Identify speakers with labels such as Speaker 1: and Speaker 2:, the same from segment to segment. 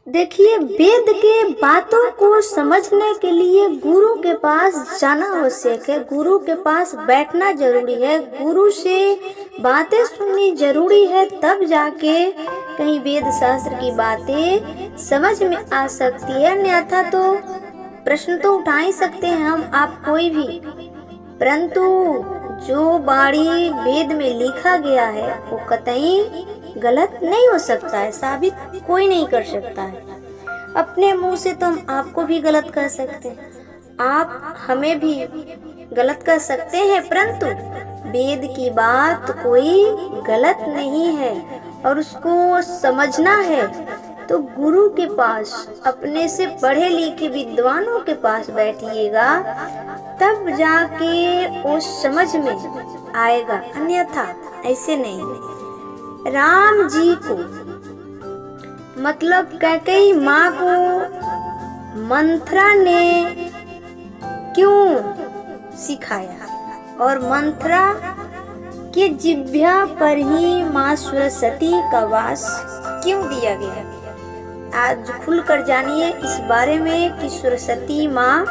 Speaker 1: देखिए, वेद के बातों को समझने के लिए गुरु के पास जाना आवश्यक है। गुरु के पास बैठना जरूरी है, गुरु से बातें सुननी जरूरी है, तब जाके कहीं वेद शास्त्र की बातें समझ में आ सकती है। अन्यथा तो प्रश्न तो उठा ही सकते हैं हम आप कोई भी, परंतु जो वाणी वेद में लिखा गया है वो कतई गलत नहीं हो सकता है, साबित कोई नहीं कर सकता है। अपने मुंह से तो हम आपको भी गलत कह सकते हैं, आप हमें भी गलत कह सकते हैं, परंतु वेद की बात कोई गलत नहीं है और उसको समझना है तो गुरु के पास, अपने से पढ़े लिखे विद्वानों के पास बैठिएगा, तब जाके वो समझ में आएगा, अन्यथा ऐसे नहीं। राम जी को मतलब कैकेयी माँ को मंथरा ने क्यों सिखाया और मंथरा के जिह्वा पर ही माँ सरस्वती का वास क्यों दिया गया। आज खुलकर जानिए इस बारे में कि सरस्वती माँ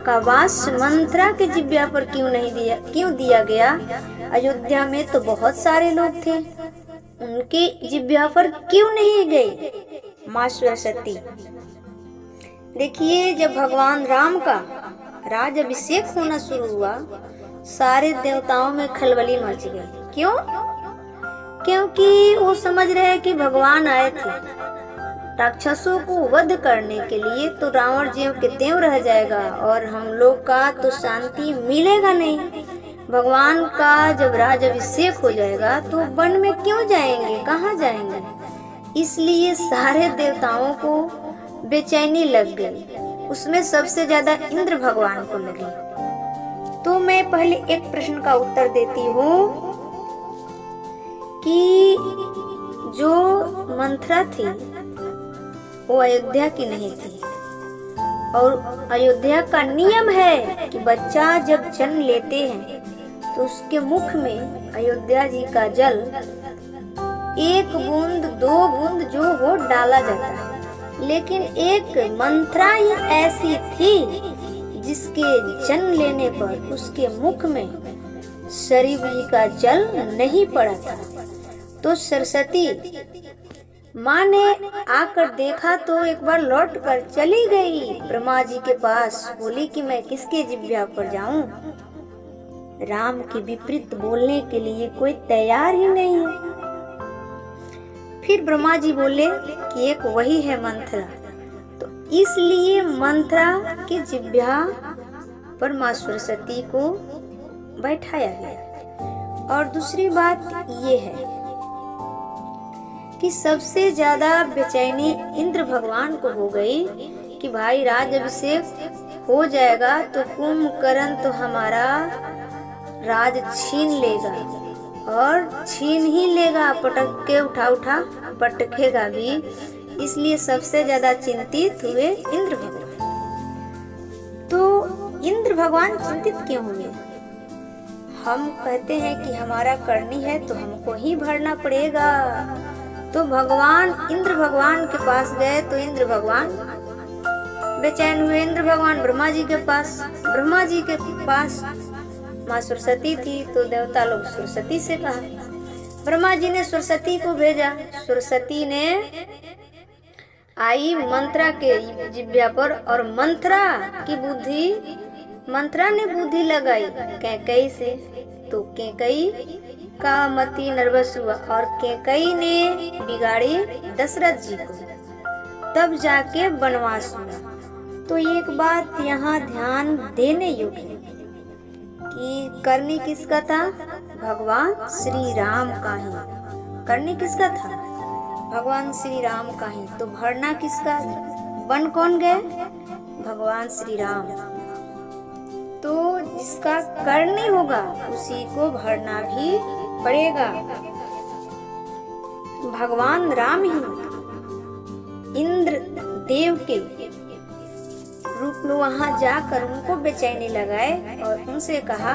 Speaker 1: का वास मंथरा के जिह्वा पर क्यों दिया गया। अयोध्या में तो बहुत सारे लोग थे, उनके जिह्वा पर क्यों नहीं गई माँ सरस्वती। देखिए, जब भगवान राम का राज अभिषेक होना शुरू हुआ, सारे देवताओं में खलबली मच गई। क्यों? क्योंकि वो समझ रहे कि भगवान आए थे राक्षसों को वध करने के लिए, तो रावण ज्यों के त्यों रह जाएगा और हम लोग का तो शांति मिलेगा नहीं। भगवान का जब राज अभिषेक हो जाएगा तो वन में क्यों जाएंगे, कहाँ जाएंगे। इसलिए सारे देवताओं को बेचैनी लग गई, उसमें सबसे ज्यादा इंद्र भगवान को लगी। तो मैं पहले एक प्रश्न का उत्तर देती हूँ कि जो मंथरा थी वो अयोध्या की नहीं थी, और अयोध्या का नियम है कि बच्चा जब जन्म लेते हैं तो उसके मुख में अयोध्या जी का जल 1 बूंद 2 बूंद जो हो डाला जाता है। लेकिन एक मंथरा ही ऐसी थी जिसके जन्म लेने पर उसके मुख में सरयू जी का जल नहीं पड़ा था। तो सरस्वती माँ ने आकर देखा तो एक बार लौट कर चली गई ब्रह्मा जी के पास, बोली कि मैं किसके जिह्वा पर जाऊं। राम के विपरीत बोलने के लिए कोई तैयार ही नहीं है। फिर ब्रह्मा जी बोले कि एक वही है मंथरा, तो इसलिए मंथरा के जिह्वा पर माँ सरस्वती को बैठाया गया। और दूसरी बात ये है कि सबसे ज्यादा बेचैनी इंद्र भगवान को हो गई कि भाई राज अभिषेक हो जाएगा तो कुंभकर्ण तो हमारा राज छीन लेगा, और छीन ही लेगा, पटक के उठा पटकेगा भी। इसलिए सबसे ज्यादा चिंतित हुए इंद्र भगवान। तो इंद्र भगवान चिंतित क्यों हुए? हम कहते हैं कि हमारा करनी है तो हमको ही भरना पड़ेगा। तो भगवान इंद्र भगवान के पास गए तो इंद्र भगवान बेचैन हुए। इंद्र भगवान ब्रह्मा जी के पास, ब्रह्मा जी के पास माँ सरस्वती थी तो देवता लोग सरस्वती से कहा। ब्रह्मा जी ने सरस्वती को भेजा, सरस्वती ने आई मंथरा के जिह्वा पर, और मंथरा ने बुद्धि लगाई कैकेयी से। तो कैकेयी का मति नर्वस हुआ और कैकेयी ने बिगाड़ी दशरथ जी को, तब जाके वनवास हुआ। तो एक बात यहाँ ध्यान देने योग्य है कि करनी किसका था? भगवान श्री राम का ही। करनी किसका था? भगवान श्री राम का ही। तो भरना किसका? वन कौन गए? भगवान श्री राम। तो जिसका करनी होगा उसी को भरना भी पड़ेगा। भगवान राम ही इंद्र देव के रूप में वहां जाकर उनको बेचैनी लगाए और उनसे कहा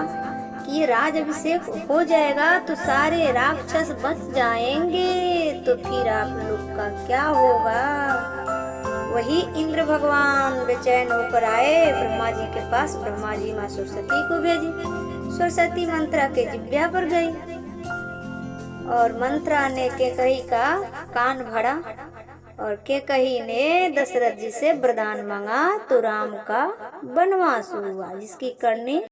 Speaker 1: कि ये राज अभिषेक हो जाएगा तो सारे राक्षस बच जाएंगे, तो फिर आप लोग का क्या होगा। इंद्र भगवान बेचैन होकर आए ब्रह्मा जी के पास। ब्रह्मा जी माँ सरस्वती को भेजी। सरस्वती मंत्रा के जिब्या पर गई और मंत्रा ने केकई का कान भरा और केकई ने दशरथ जी से वरदान मांगा तो राम का वनवास हुआ, जिसकी करनी